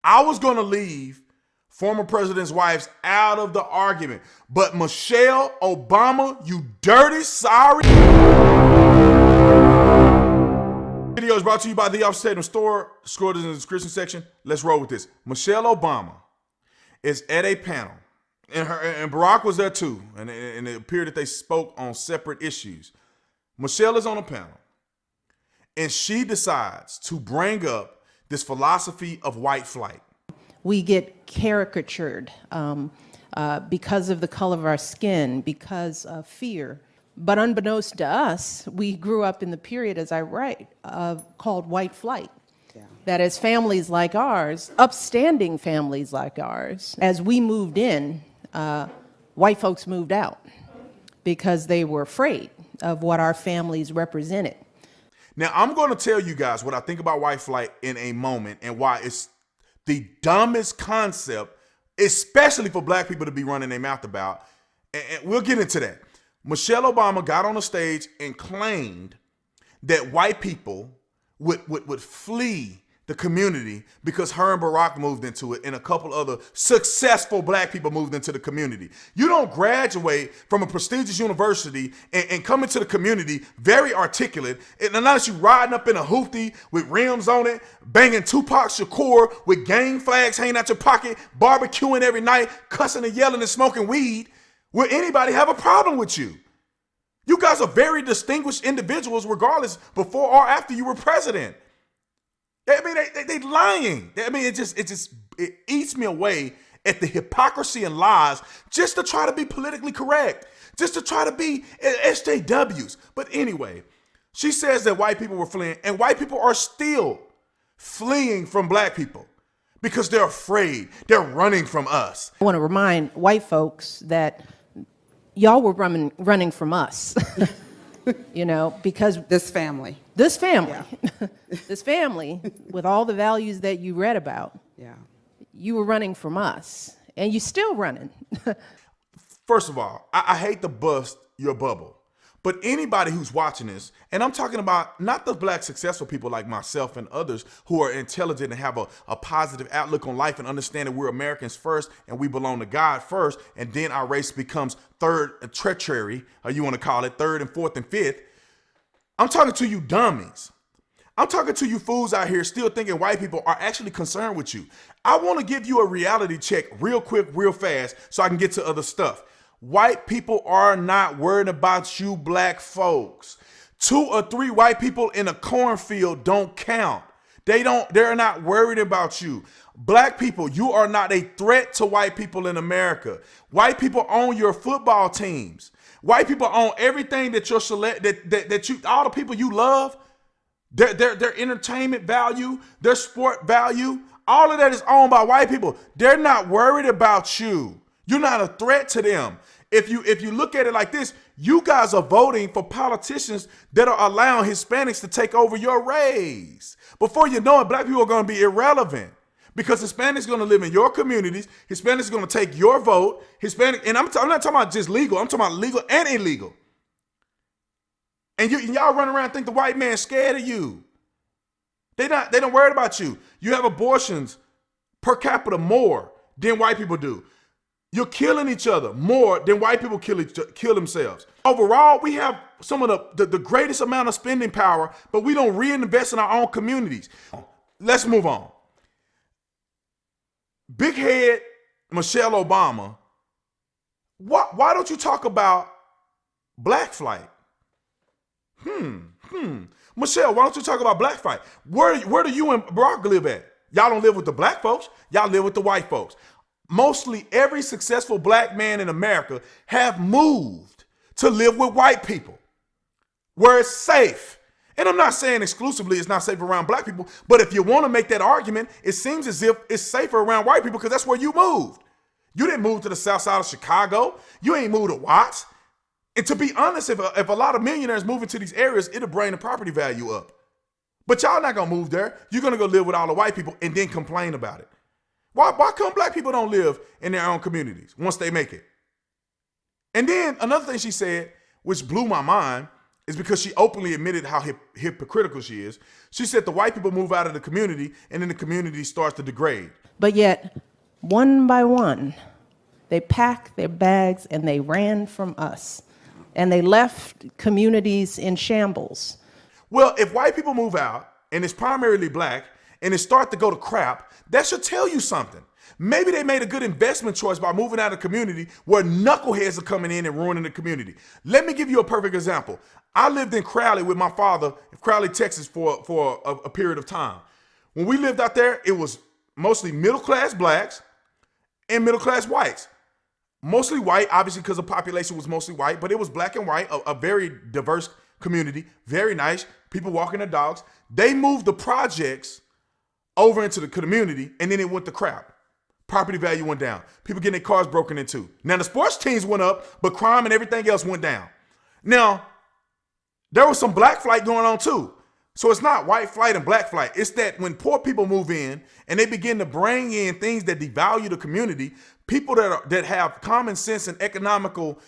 I was going to leave former presidents' wives out of the argument. But Michelle Obama, you dirty, sorry. Video is brought to you by the Office Tatum Store. Score is in the description section. Let's roll with this. Michelle Obama is at a panel, and Barack was there too, and it appeared that they spoke on separate issues. Michelle is on a panel, and she decides to bring up this philosophy of white flight. We get caricatured because of the color of our skin, because of fear. But unbeknownst to us, we grew up in the period, as I write, called white flight. Yeah. That as families like ours, upstanding families like ours, as we moved in, white folks moved out because they were afraid of what our families represented. Now, I'm going to tell you guys what I think about white flight in a moment and why it's the dumbest concept, especially for black people to be running their mouth about. And we'll get into that. Michelle Obama got on the stage and claimed that white people would flee the community because her and Barack moved into it and a couple other successful black people moved into the community. You don't graduate from a prestigious university and come into the community very articulate, and unless you riding up in a hoopty with rims on it, banging Tupac Shakur with gang flags hanging out your pocket, barbecuing every night, cussing and yelling and smoking weed, will anybody have a problem with you? You guys are very distinguished individuals regardless before or after you were president. I mean, they lying. I mean, it eats me away at the hypocrisy and lies just to try to be politically correct, just to try to be SJWs. But anyway, she says that white people were fleeing, and white people are still fleeing from black people because they're afraid. They're running from us. I want to remind white folks that y'all were running from us. You know, because this family, yeah. This family, with all the values that you read about, yeah, you were running from us, and you're still running. First of all, I hate to bust your bubble, but anybody who's watching this, and I'm talking about not the black successful people like myself and others who are intelligent and have a positive outlook on life and understand that we're Americans first and we belong to God first, and then our race becomes third treachery, or you want to call it third and fourth and fifth. I'm talking to you dummies. I'm talking to you fools out here still thinking white people are actually concerned with you. I want to give you a reality check real quick, real fast, so I can get to other stuff. White people are not worried about you black folks. 2 or 3 white people in a cornfield don't count. They're not worried about you. Black people, you are not a threat to white people in America. White people own your football teams. White people own everything that all the people you love, their entertainment value, their sport value, all of that is owned by white people. They're not worried about you. You're not a threat to them. If you look at it like this, you guys are voting for politicians that are allowing Hispanics to take over your race. Before you know it, black people are going to be irrelevant because Hispanics are going to live in your communities. Hispanics are going to take your vote. And I'm not talking about just legal. I'm talking about legal and illegal. And y'all run around and think the white man's scared of you. They don't worry about you. You have abortions per capita more than white people do. You're killing each other more than white people kill themselves. Overall, we have some of the greatest amount of spending power, but we don't reinvest in our own communities. Let's move on. Big head Michelle Obama, why don't you talk about black flight? Michelle, why don't you talk about black flight? Where do you and Barack live at? Y'all don't live with the black folks. Y'all live with the white folks. Mostly every successful black man in America have moved to live with white people where it's safe. And I'm not saying exclusively it's not safe around black people, but if you want to make that argument, it seems as if it's safer around white people because that's where you moved. You didn't move to the south side of Chicago. You ain't moved to Watts. And to be honest, if a lot of millionaires move into these areas, it'll bring the property value up. But y'all not going to move there. You're going to go live with all the white people and then complain about it. Why come black people don't live in their own communities once they make it? And then another thing she said, which blew my mind, is because she openly admitted how hypocritical she is. She said the white people move out of the community and then the community starts to degrade. But yet, one by one, they packed their bags and they ran from us. And they left communities in shambles. Well, if white people move out and it's primarily black and it start to go to crap, that should tell you something. Maybe they made a good investment choice by moving out of the community where knuckleheads are coming in and ruining the community. Let me give you a perfect example. I lived in Crowley with my father, Crowley, Texas, for a period of time. When we lived out there, it was mostly middle-class blacks and middle-class whites. Mostly white, obviously, because the population was mostly white, but it was black and white, a very diverse community, very nice, people walking their dogs. They moved the projects over into the community, and then it went to crap. Property value went down. People getting their cars broken into. Now, the sports teams went up, but crime and everything else went down. Now, there was some black flight going on too. So it's not white flight and black flight. It's that when poor people move in and they begin to bring in things that devalue the community, people that have common sense and economical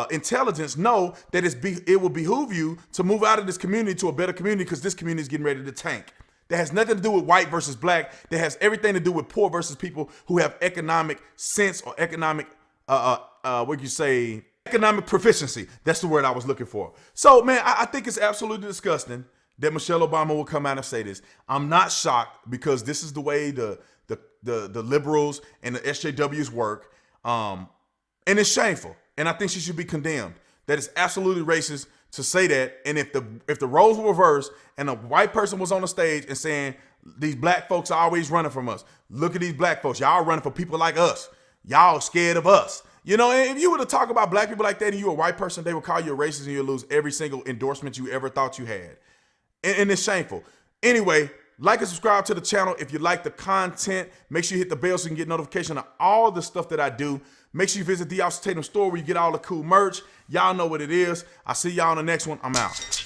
intelligence know that it will behoove you to move out of this community to a better community because this community is getting ready to tank. That has nothing to do with white versus black. That has everything to do with poor versus people who have economic sense or economic, economic proficiency. That's the word I was looking for. So, man, I think it's absolutely disgusting that Michelle Obama will come out and say this. I'm not shocked because this is the way the liberals and the SJWs work. And it's shameful. And I think she should be condemned. That is absolutely racist to say that. And if the roles were reversed and a white person was on the stage and saying, these black folks are always running from us. Look at these black folks. Y'all running for people like us. Y'all scared of us. You know, and if you were to talk about black people like that and you were a white person, they would call you a racist and you'll lose every single endorsement you ever thought you had. And it's shameful. Anyway, like and subscribe to the channel. If you like the content, make sure you hit the bell so you can get notification of all the stuff that I do. Make sure you visit the Tatum store where you get all the cool merch. Y'all know what it is. I'll see y'all on the next one. I'm out.